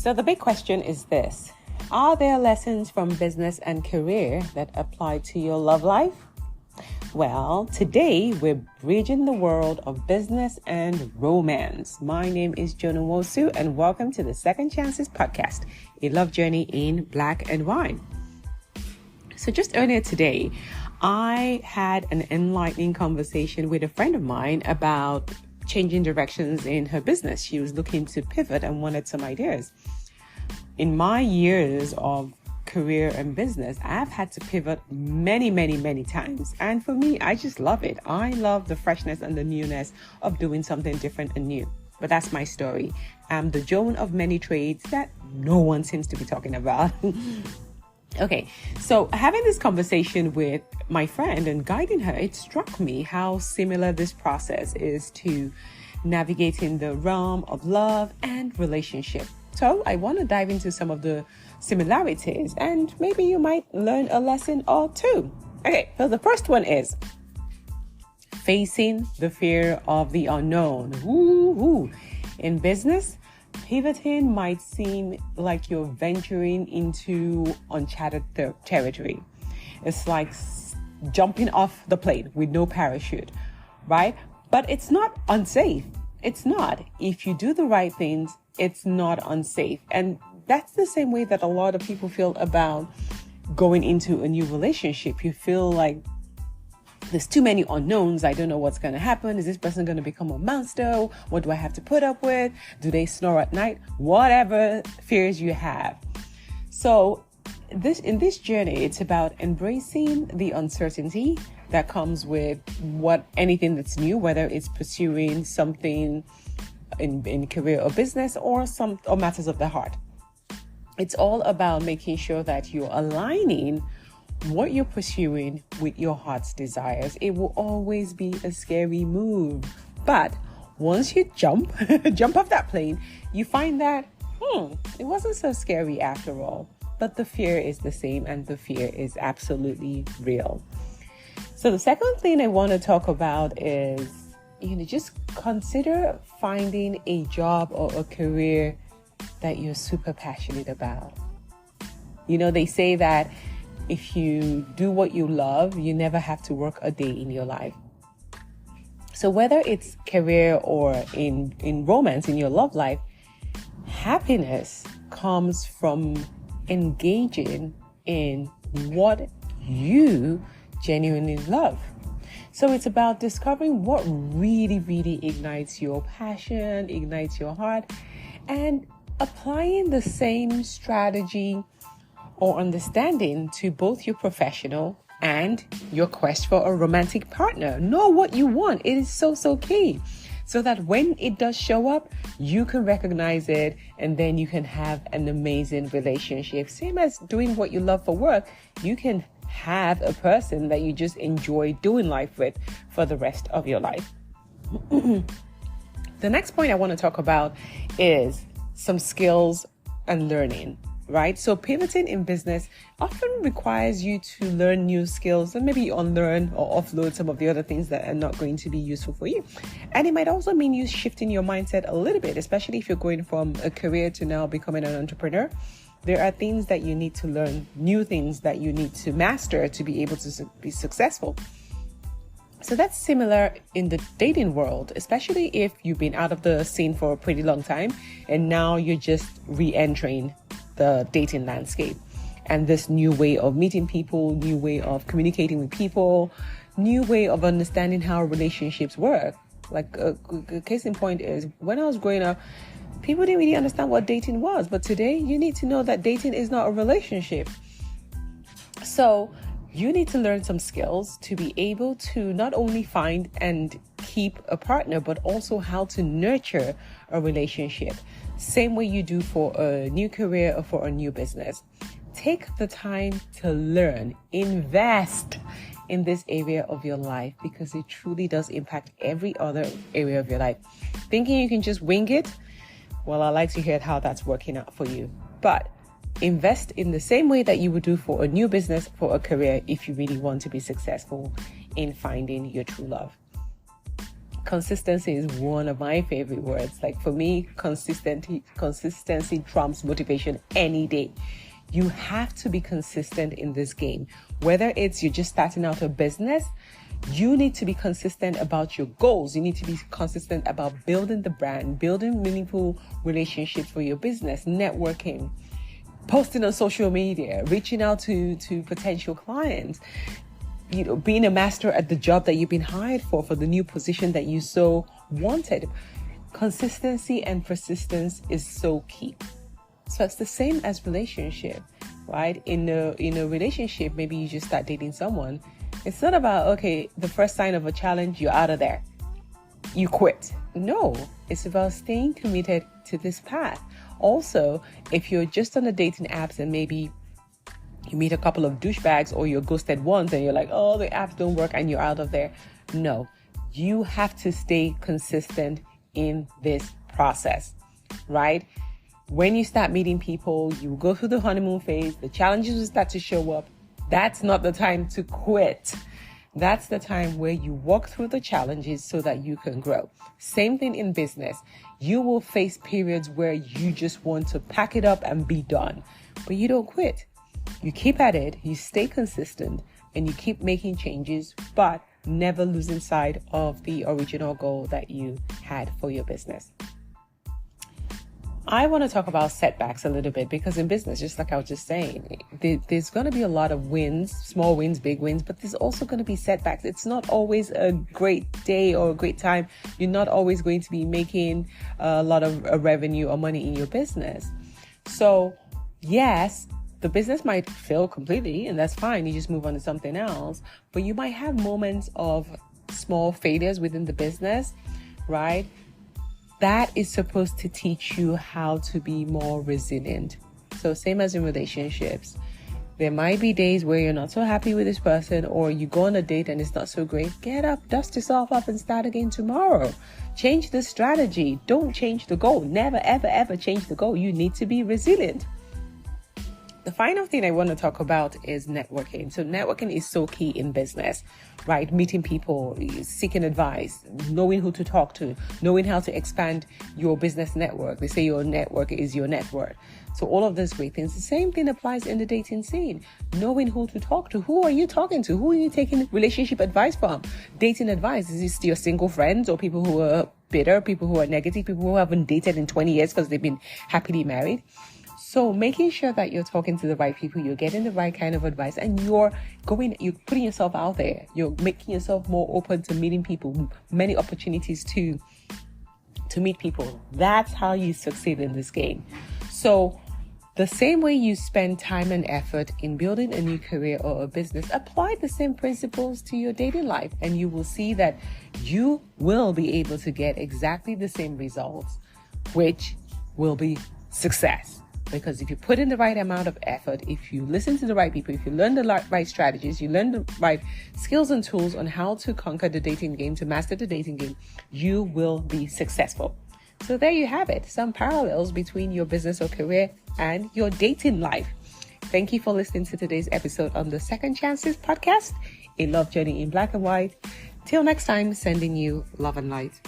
So the big question is this: are there lessons from business and career that apply to your love life? Well, today we're bridging the world of business and romance. My name is Nwosu, and welcome to the Second Chances podcast, a love journey in black and white. So just earlier today, I had an enlightening conversation with a friend of mine about changing directions in her business. She was looking to pivot and wanted some ideas. In my years of career and business, I've had to pivot many times. And for me, I just love it. I love the freshness and the newness of doing something different and new. But that's my story. I'm the Joan of many trades that no one seems to be talking about. Okay, so having this conversation with my friend and guiding her, it struck me how similar this process is to navigating the realm of love and relationship. So I want to dive into some of the similarities, and maybe you might learn a lesson or two. Okay, so the first one is facing the fear of the unknown. Woo-hoo. In business, pivoting might seem like you're venturing into uncharted territory. It's like jumping off the plane with no parachute, right? But it's not unsafe. It's not. If you do the right things, it's not unsafe. And that's the same way that a lot of people feel about going into a new relationship. You feel like there's too many unknowns. I don't know what's going to happen. Is this person going to become a monster? What do I have to put up with? Do they snore at night? Whatever fears you have. So in this journey, it's about embracing the uncertainty that comes with anything that's new, whether it's pursuing something in career or business or matters of the heart. It's all about making sure that you're aligning what you're pursuing with your heart's desires. It will always be a scary move, but once you jump off that plane, you find that it wasn't so scary after all. But the fear is the same, and the fear is absolutely real. So the second thing I want to talk about is, just consider finding a job or a career that you're super passionate about. They say that if you do what you love, you never have to work a day in your life. So whether it's career or in romance, in your love life, happiness comes from engaging in what you genuinely love. So it's about discovering what really ignites your passion, ignites your heart, and applying the same strategy or understanding to both your professional and your quest for a romantic partner. Know what you want. It is so key. So that when it does show up, you can recognize it, and then you can have an amazing relationship. Same as doing what you love for work, you can have a person that you just enjoy doing life with for the rest of your life. The next point I want to talk about is some skills and learning, right? So pivoting in business often requires you to learn new skills and maybe unlearn or offload some of the other things that are not going to be useful for you. And it might also mean you shifting your mindset a little bit, especially if you're going from a career to now becoming an entrepreneur. There are things that you need to learn, new things that you need to master to be able to be successful. So that's similar in the dating world, especially if you've been out of the scene for a pretty long time and now you're just re-entering the dating landscape. And this new way of meeting people, new way of communicating with people, new way of understanding how relationships work. Like a case in point is, when I was growing up, people didn't really understand what dating was. But today, you need to know that dating is not a relationship. So you need to learn some skills to be able to not only find and keep a partner, but also how to nurture a relationship. Same way you do for a new career or for a new business. Take the time to learn, invest in this area of your life, because it truly does impact every other area of your life. Thinking you can just wing it, well, I like to hear how that's working out for you. But invest in the same way that you would do for a new business, for a career, if you really want to be successful in finding your true love. consistency is one of my favorite words. Like for me, consistency trumps motivation any day. You have to be consistent in this game. Whether it's you're just starting out a business, you need to be consistent about your goals. You need to be consistent about building the brand, building meaningful relationships for your business, networking, posting on social media, reaching out to potential clients, being a master at the job that you've been hired for the new position that you so wanted. Consistency and persistence is so key. So it's the same as relationship, right? In a relationship, maybe you just start dating someone. It's not about, okay, the first sign of a challenge, you're out of there, you quit. No, it's about staying committed to this path. Also, if you're just on the dating apps and maybe you meet a couple of douchebags or you're ghosted once and you're like, oh, the apps don't work and you're out of there. No, you have to stay consistent in this process, right? When you start meeting people, you go through the honeymoon phase, the challenges will start to show up. That's not the time to quit. That's the time where you walk through the challenges so that you can grow. Same thing in business. You will face periods where you just want to pack it up and be done, but you don't quit. You keep at it, you stay consistent, and you keep making changes, but never losing sight of the original goal that you had for your business. I want to talk about setbacks a little bit because in business, just like I was just saying, there's going to be a lot of wins, small wins, big wins, but there's also going to be setbacks. It's not always a great day or a great time. You're not always going to be making a lot of revenue or money in your business. So yes, the business might fail completely and that's fine. You just move on to something else, but you might have moments of small failures within the business, right? That is supposed to teach you how to be more resilient. So same as in relationships. There might be days where you're not so happy with this person or you go on a date and it's not so great. Get up, dust yourself up and start again tomorrow. Change the strategy. Don't change the goal. Never, ever, ever change the goal. You need to be resilient. The final thing I want to talk about is networking. So networking is so key in business, right? Meeting people, seeking advice, knowing who to talk to, knowing how to expand your business network. They say your network is your net worth. So all of those great things. The same thing applies in the dating scene. Knowing who to talk to. Who are you talking to? Who are you taking relationship advice from? Dating advice. Is this your single friends or people who are bitter, people who are negative, people who haven't dated in 20 years because they've been happily married? So making sure that you're talking to the right people, you're getting the right kind of advice, and you're putting yourself out there. You're making yourself more open to meeting people, many opportunities to meet people. That's how you succeed in this game. So the same way you spend time and effort in building a new career or a business, apply the same principles to your dating life, and you will see that you will be able to get exactly the same results, which will be success. Because if you put in the right amount of effort, if you listen to the right people, if you learn the right strategies, you learn the right skills and tools on how to conquer the dating game, to master the dating game, you will be successful. So there you have it. Some parallels between your business or career and your dating life. Thank you for listening to today's episode on the Second Chances podcast, a love journey in black and white. Till next time, sending you love and light.